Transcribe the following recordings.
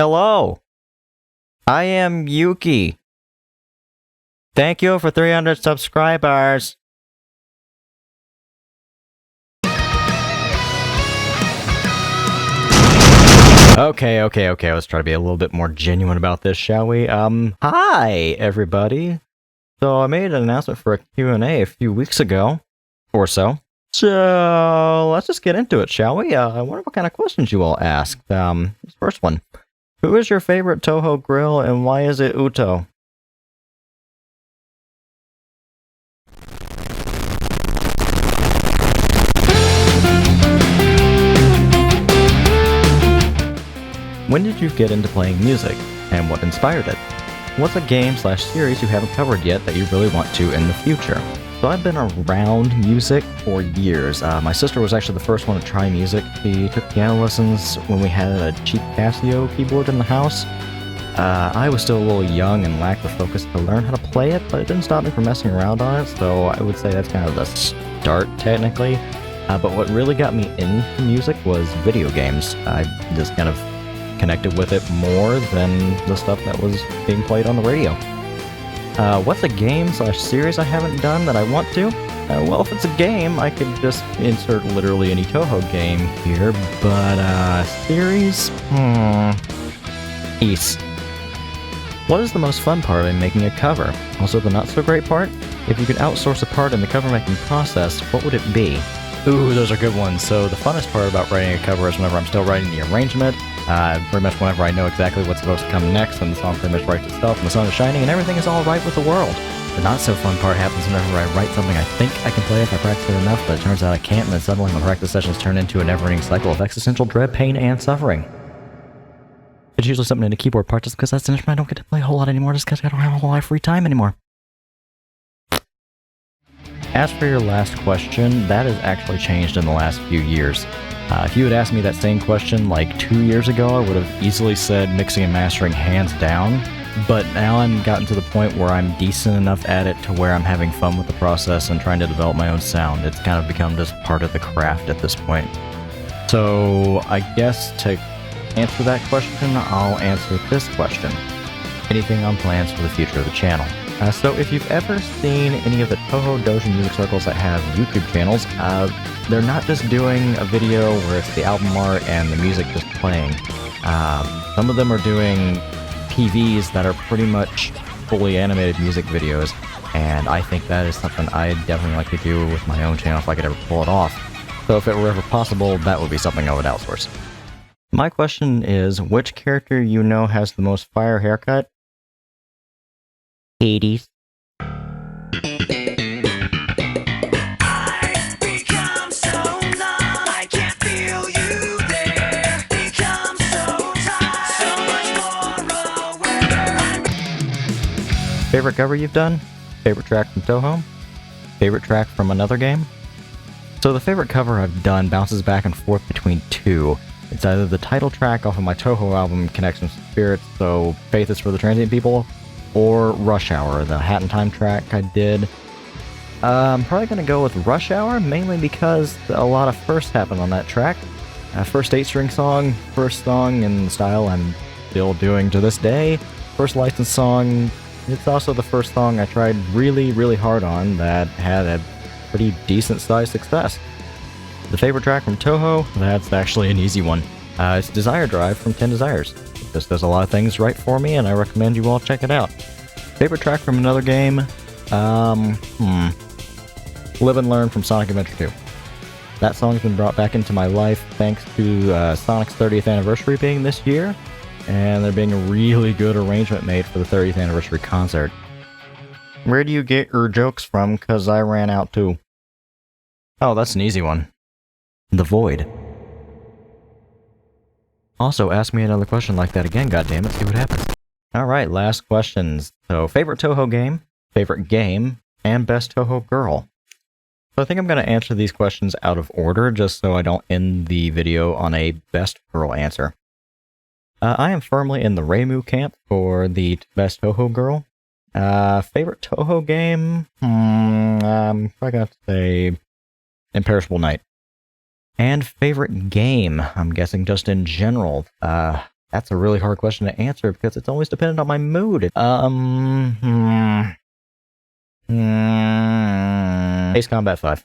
Hello, I am Yuki. Thank you for 300 subscribers. Okay, let's try to be a little bit more genuine about this, shall we? Hi, everybody. So I made an announcement for a Q&A a few weeks ago, or so. So let's just get into it, shall we? I wonder what kind of questions you all asked. This first one. Who is your favorite Toho grill and why is it Uto? When did you get into playing music, and what inspired it? What's a game/series you haven't covered yet that you really want to in the future? So I've been around music for years. My sister was actually the first one to try music. She took piano lessons when we had a cheap Casio keyboard in the house. I was still a little young and lacked the focus to learn how to play it, but it didn't stop me from messing around on it, so I would say that's kind of the start, technically. But what really got me into music was video games. I just kind of connected with it more than the stuff that was being played on the radio. What's a game/series I haven't done that I want to? Well, if it's a game, I could just insert literally any Toho game here, but series? Peace. What is the most fun part in making a cover? Also the not-so-great part? If you could outsource a part in the cover-making process, what would it be? Ooh, those are good ones. So the funnest part about writing a cover is whenever I'm still writing the arrangement, pretty much whenever I know exactly what's supposed to come next, and the song pretty much writes itself, and the sun is shining, and everything is all right with the world. The not-so-fun part happens whenever I write something I think I can play if I practice it enough, but it turns out I can't, and then suddenly my practice sessions turn into a never-ending cycle of existential dread, pain, and suffering. It's usually something in the keyboard part, just because that's an instrument I don't get to play a whole lot anymore, just because I don't have a whole lot of free time anymore. As for your last question, that has actually changed in the last few years. If you had asked me that same question like 2 years ago, I would have easily said mixing and mastering hands down, but now I'm gotten to the point where I'm decent enough at it to where I'm having fun with the process and trying to develop my own sound. It's kind of become just part of the craft at this point. So I guess to answer that question, I'll answer this question. Anything on plans for the future of the channel? So if you've ever seen any of the Toho Dojo music circles that have YouTube channels, they're not just doing a video where it's the album art and the music just playing. Some of them are doing PVs that are pretty much fully animated music videos, and I think that is something I'd definitely like to do with my own channel if I could ever pull it off. So if it were ever possible, that would be something I would outsource. My question is, which character you know has the most fire haircut? Hades. Favorite cover you've done? Favorite track from Toho? Favorite track from another game? So the favorite cover I've done bounces back and forth between two. It's either the title track off of my Toho album, Connections to Spirits, so Faith is for the Transient People, or Rush Hour, the Hat in Time track I did. I'm probably going to go with Rush Hour, mainly because a lot of firsts happen on that track. First 8-string song, first song in the style I'm still doing to this day. First licensed song, it's also the first song I tried really, really hard on that had a pretty decent sized success. The favorite track from Toho, that's actually an easy one. It's Desire Drive from 10 Desires. This does a lot of things right for me, and I recommend you all check it out. Favorite track from another game? Live and Learn from Sonic Adventure 2. That song's been brought back into my life thanks to Sonic's 30th anniversary being this year, and there being a really good arrangement made for the 30th anniversary concert. Where do you get your jokes from? 'Cause I ran out too. Oh, that's an easy one. The Void. Also, ask me another question like that again, goddammit, see what happens. Alright, last questions. So, favorite Toho game, and best Toho girl. So I think I'm going to answer these questions out of order, just so I don't end the video on a best girl answer. I am firmly in the Reimu camp for the best Toho girl. Favorite Toho game? I'm probably going to say Imperishable Night. And favorite game, I'm guessing just in general. That's a really hard question to answer because it's always dependent on my mood. Ace Combat 5.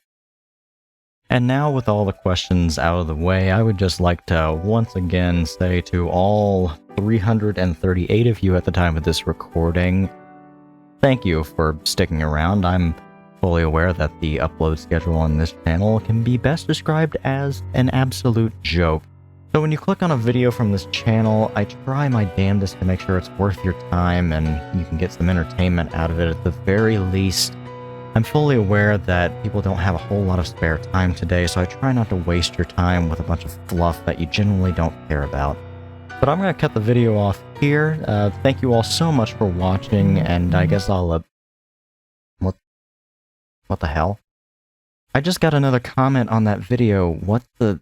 And now with all the questions out of the way, I would just like to once again say to all 338 of you at the time of this recording, thank you for sticking around. I'm fully aware that the upload schedule on this channel can be best described as an absolute joke. So when you click on a video from this channel, I try my damnedest to make sure it's worth your time and you can get some entertainment out of it at the very least. I'm fully aware that people don't have a whole lot of spare time today, so I try not to waste your time with a bunch of fluff that you generally don't care about. But I'm going to cut the video off here. Thank you all so much for watching, and I guess I'll... What the hell? I just got another comment on that video. What the...